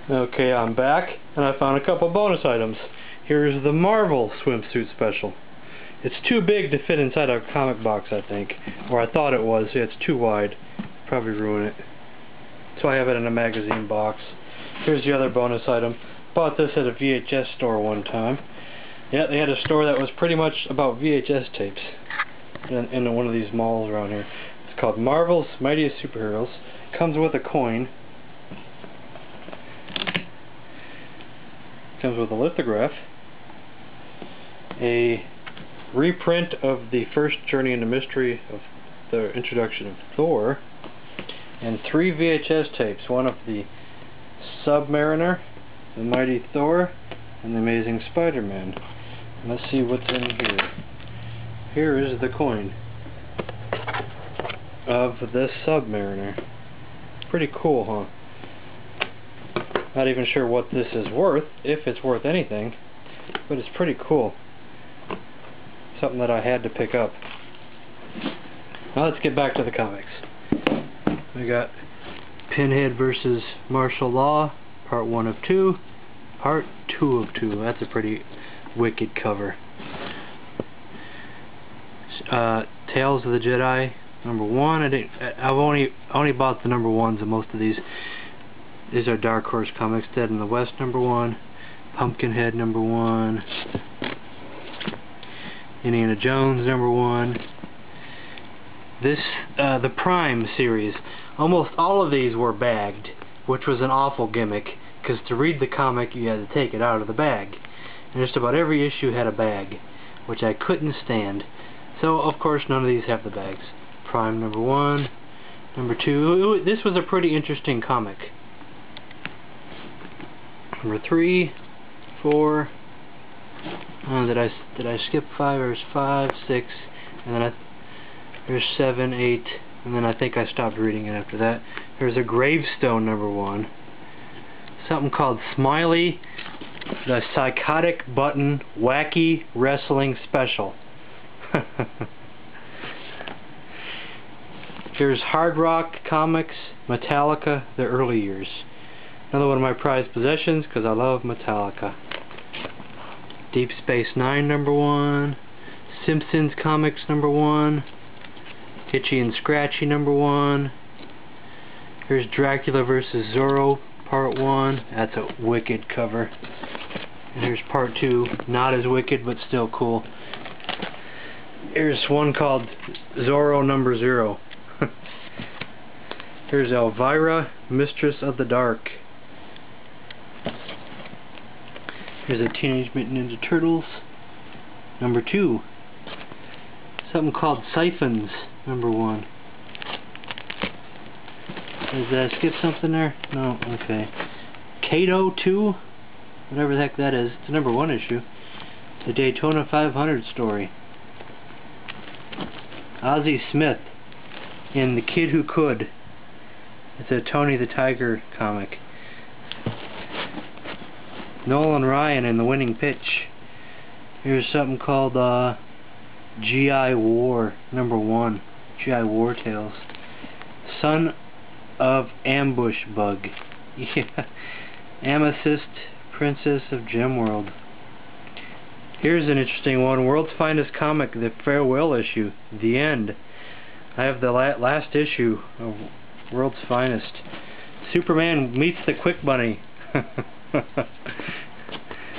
Okay, I'm back, and I found a couple bonus items. Here's the Marvel swimsuit special. It's too big to fit inside a comic box, I think. Or I thought it was. Yeah, it's too wide. Probably ruin it. So I have it in a magazine box. Here's the other bonus item. Bought this at a VHS store one time. Yeah, they had a store that was pretty much about VHS tapes in one of these malls around here. It's called Marvel's Mightiest Superheroes. Comes with a coin. Comes with a lithograph, a reprint of the first Journey into Mystery of the introduction of Thor, and 3 VHS tapes, one of the Submariner, the Mighty Thor, and the Amazing Spider-Man. Let's see what's in here. Here is the coin of this Submariner. Pretty cool, huh? Not even sure what this is worth, if it's worth anything, but it's pretty cool. Something that I had to pick up. Now let's get back to the comics. We got Pinhead versus Martial Law, Part 1 of 2, Part 2 of 2. That's a pretty wicked cover. Tales of the Jedi, number 1. I've only bought the number 1s of most of these. These are Dark Horse Comics. Dead in the West, number 1. Pumpkinhead, number 1. Indiana Jones, number 1. This, the Prime series. Almost all of these were bagged, which was an awful gimmick, because to read the comic you had to take it out of the bag. And just about every issue had a bag, which I couldn't stand. So, of course, none of these have the bags. Prime, number 1. Number 2. This was a pretty interesting comic. Number 3, 4. Did I skip 5? There's 5, 6, and then there's 7, 8, and then I think I stopped reading it after that. There's a Gravestone, number 1. Something called Smiley, the Psychotic Button Wacky Wrestling Special. Here's Hard Rock Comics, Metallica, the early years. Another one of my prized possessions, because I love Metallica. Deep Space Nine, number 1. Simpsons Comics, number 1. Itchy and Scratchy, number 1. Here's Dracula vs. Zorro, Part 1. That's a wicked cover. And here's Part 2. Not as wicked, but still cool. Here's one called Zorro number 0. Here's Elvira, Mistress of the Dark. Here's a Teenage Mutant Ninja Turtles, number 2. Something called Siphons, number 1. Did I skip something there? No, okay. Kato 2, whatever the heck that is. It's a number 1 issue. The Daytona 500 story. Ozzie Smith in The Kid Who Could. It's a Tony the Tiger comic. Nolan Ryan in The Winning Pitch. Here's something called G.I. War, number 1. G.I. War Tales. Son of Ambush Bug. Yeah. Amethyst, Princess of Gemworld. Here's an interesting one. World's Finest Comic, the farewell issue. The end. I have the last issue of World's Finest. Superman meets the Quick Bunny.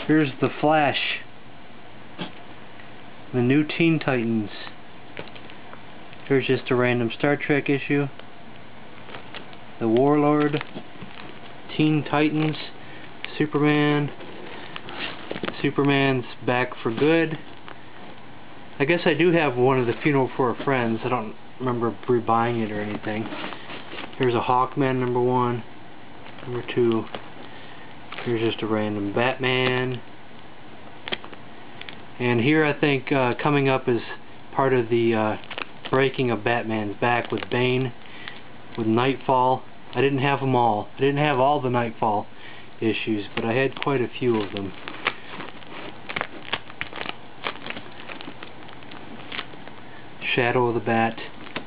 Here's The Flash. The New Teen Titans. Here's just a random Star Trek issue. The Warlord. Teen Titans. Superman. Superman's back for good. I guess I do have one of the Funeral for a Friends. I don't remember rebuying it or anything. Here's a Hawkman, number 1. Number 2. Here's just a random Batman. And here I think coming up is part of the breaking of Batman's back with Bane, with Nightfall. I didn't have them all. I didn't have all the Nightfall issues, but I had quite a few of them. Shadow of the Bat.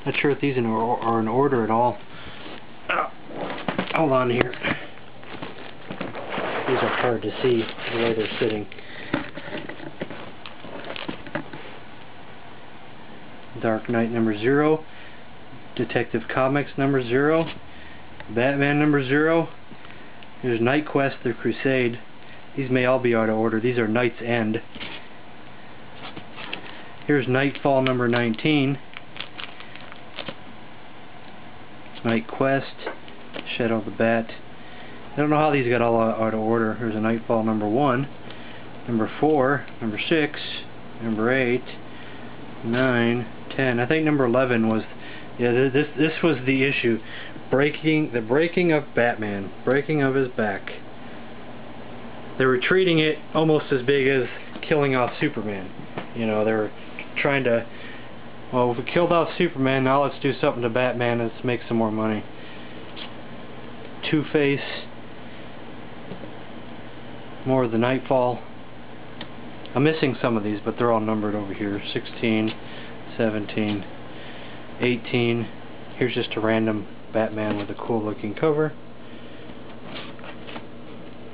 Not sure if these are in order at all. Hold on here. These are hard to see the way they're sitting. Dark Knight number 0. Detective Comics number 0. Batman number 0. Here's Night Quest, The Crusade. These may all be out of order. These are Night's End. Here's Nightfall number 19. Night Quest. Shadow of the Bat. I don't know how these got all out of order. Here's a Nightfall number 1. Number 4. Number 6. Number 8. 9. 10. I think number 11 was... Yeah, this was the issue. The breaking of Batman. Breaking of his back. They were treating it almost as big as killing off Superman. You know, they were trying to... Well, if we killed off Superman, now let's do something to Batman and let's make some more money. Two-Face. More of the Nightfall. I'm missing some of these, but they're all numbered over here. 16, 17, 18. Here's just a random Batman with a cool looking cover.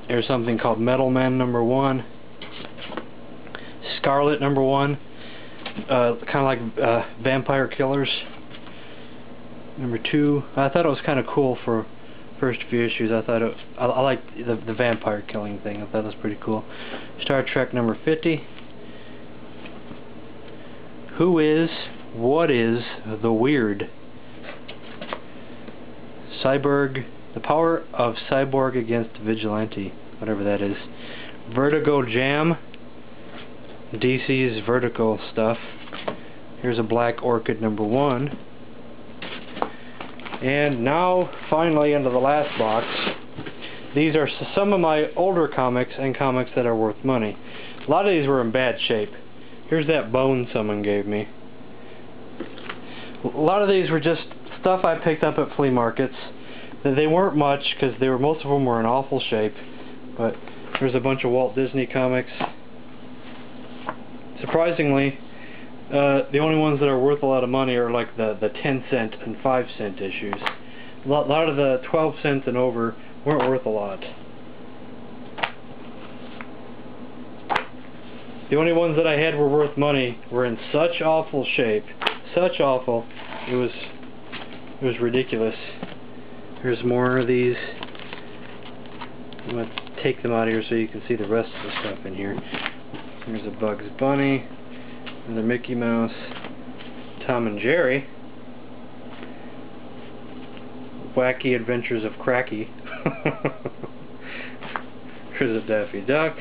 There's something called Metal Man number 1. Scarlet number 1. Kind of like Vampire Killers. Number 2. I thought it was kind of cool for first few issues. I liked the vampire killing thing. I thought that was pretty cool. Star Trek number 50. Who is, what is the weird? Cyborg, the power of Cyborg against Vigilante, whatever that is. Vertigo Jam, DC's Vertigo stuff. Here's a Black Orchid number 1. And now, finally, into the last box. These are some of my older comics and comics that are worth money. A lot of these were in bad shape. Here's that bone someone gave me. A lot of these were just stuff I picked up at flea markets. They weren't much because most of them were in awful shape. But there's a bunch of Walt Disney comics. Surprisingly, the only ones that are worth a lot of money are like the 10-cent and 5-cent issues. A lot of the 12 cents and over weren't worth a lot. The only ones that I had were worth money were in such awful shape. Such awful. It was ridiculous. Here's more of these. I'm going to take them out of here so you can see the rest of the stuff in here. Here's a Bugs Bunny. Another Mickey Mouse. Tom and Jerry. Wacky Adventures of Cracky. Here's a Daffy Duck.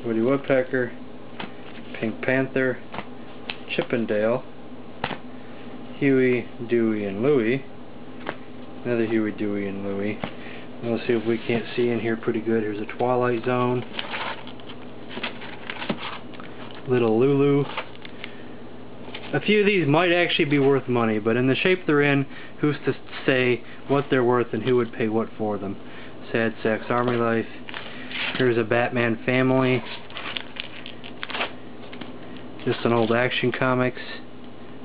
Woody Woodpecker. Pink Panther. Chippendale. Huey, Dewey, and Louie. Another Huey, Dewey, and Louie. Let's see if we can't see in here pretty good. Here's a Twilight Zone. Little Lulu. A few of these might actually be worth money, but in the shape they're in, who's to say what they're worth and who would pay what for them? Sad Sacks Army Life. Here's a Batman Family. Just an old Action Comics.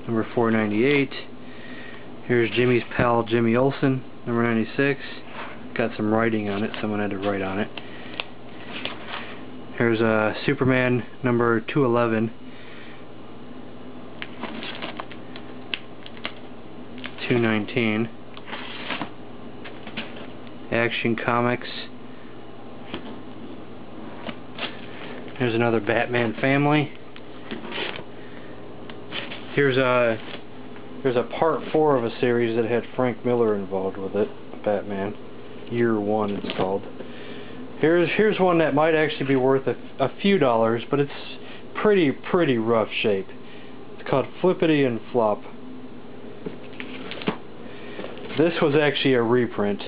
Number 498. Here's Jimmy's pal Jimmy Olsen, number 96. Got some writing on it, someone had to write on it. Here's Superman number 211. 219. Action Comics. Here's another Batman Family. Here's a part 4 of a series that had Frank Miller involved with it. Batman. Year 1 it's called. Here's one that might actually be worth a few dollars, but it's pretty rough shape. It's called Flippity and Flop. This was actually a reprint.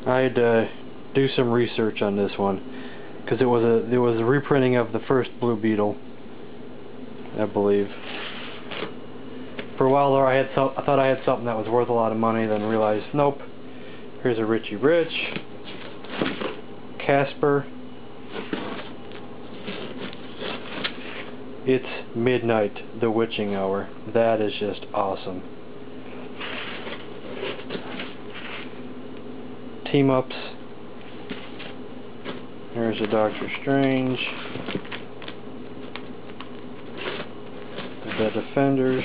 I had to do some research on this one because it was a reprinting of the first Blue Beetle, I believe. For a while there, I thought I had something that was worth a lot of money, then realized nope. Here's a Richie Rich. Casper. It's Midnight, the Witching Hour. That is just awesome. Team-ups. There's a Doctor Strange. The Defenders.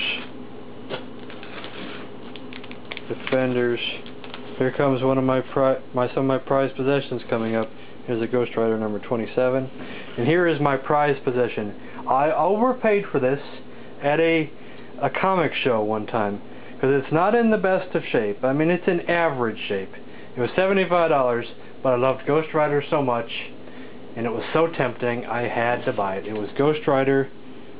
Here comes one of my some of my prized possessions coming up. Here's a Ghost Rider number 27. And here is my prized possession. I overpaid for this at a comic show one time because it's not in the best of shape. I mean, it's in average shape. It was $75, but I loved Ghost Rider so much, and it was so tempting, I had to buy it. It was Ghost Rider.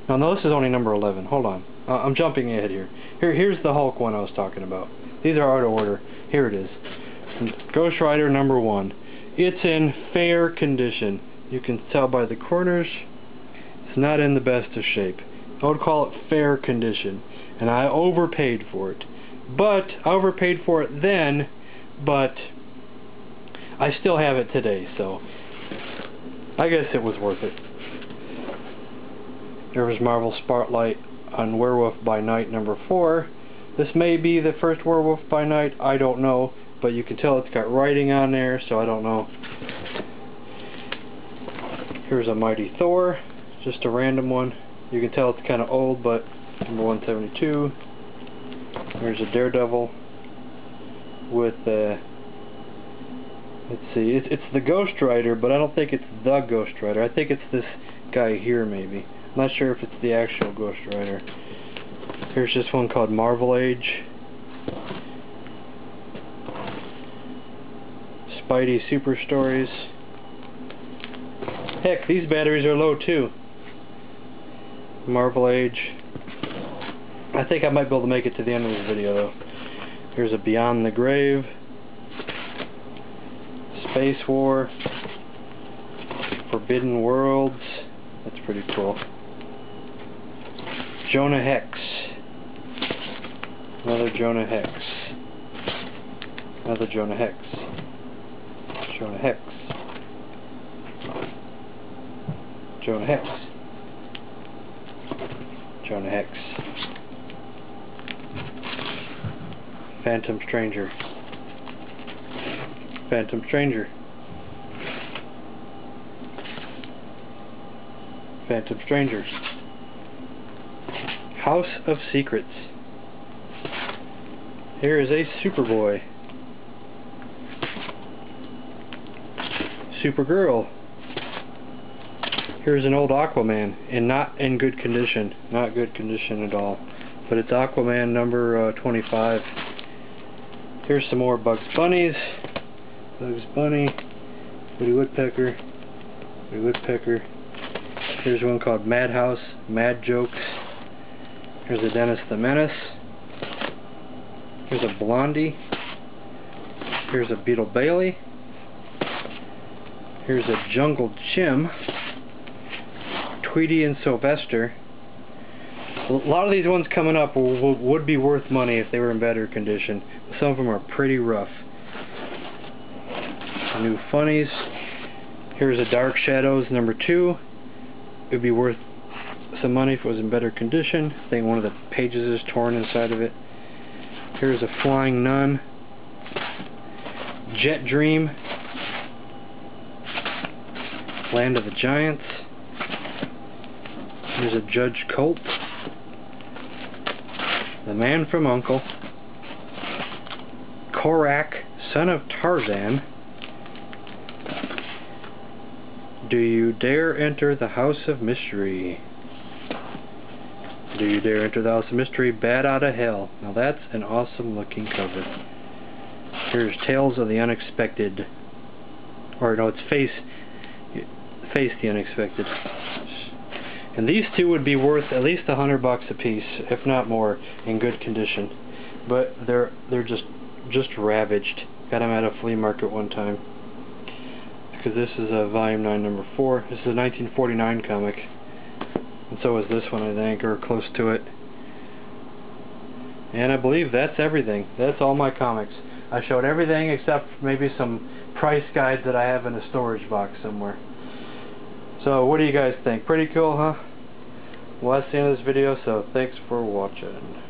No, this is only number 11. Hold on. I'm jumping ahead here. Here's the Hulk one I was talking about. These are out of order. Here it is. Ghost Rider number 1. It's in fair condition. You can tell by the corners. It's not in the best of shape. I would call it fair condition. And I overpaid for it. But I overpaid for it then, but I still have it today, so I guess it was worth it. There was Marvel Spotlight on Werewolf by Night number 4. This may be the first Werewolf by Night, I don't know, but you can tell it's got writing on there, so I don't know. Here's a Mighty Thor, just a random one. You can tell it's kind of old, but number 172. There's a Daredevil with let's see, it's the Ghost Rider, but I don't think it's the Ghost Rider. I think it's this guy here, maybe. I'm not sure if it's the actual Ghost Rider. Here's just one called Marvel Age. Spidey Super Stories. Heck, these batteries are low too. Marvel Age. I think I might be able to make it to the end of this video though. Here's a Beyond the Grave. Space War. Forbidden Worlds. That's pretty cool. Jonah Hex. Another Jonah Hex. Another Jonah Hex. Jonah Hex. Jonah Hex. Jonah Hex. Phantom Stranger. Phantom Stranger. Phantom Stranger. House of Secrets. Here is a Superboy. Supergirl. Here's an old Aquaman, and not in good condition. Not good condition at all. But it's Aquaman number 25. Here's some more Bugs Bunnies. Bugs Bunny. Woody Woodpecker. Woody Woodpecker. Here's one called Madhouse. Mad Jokes. Here's a Dennis the Menace. Here's a Blondie. Here's a Beetle Bailey. Here's a Jungle Jim. Tweety and Sylvester. A lot of these ones coming up would be worth money if they were in better condition. Some of them are pretty rough. New Funnies. Here's a Dark Shadows number 2. It would be worth some money if it was in better condition. I think one of the pages is torn inside of it. Here's a Flying Nun. Jet Dream. Land of the Giants. Here's a Judge Colt. The Man from U.N.C.L.E. Korak, Son of Tarzan. Do You Dare Enter the House of Mystery? Do You Dare Enter the House of Mystery? Bat Out of Hell. Now that's an awesome looking cover. Here's Tales of the Unexpected. Or no, it's Face the Unexpected. And these two would be worth at least $100 a piece, if not more, in good condition. But they're just ravaged. Got them at a flea market one time. Because this is a volume 9 number 4. This is a 1949 comic. And so is this one, I think, or close to it. And I believe that's everything. That's all my comics. I showed everything except maybe some price guides that I have in a storage box somewhere. So what do you guys think? Pretty cool, huh? Well, that's the end of this video, so thanks for watching.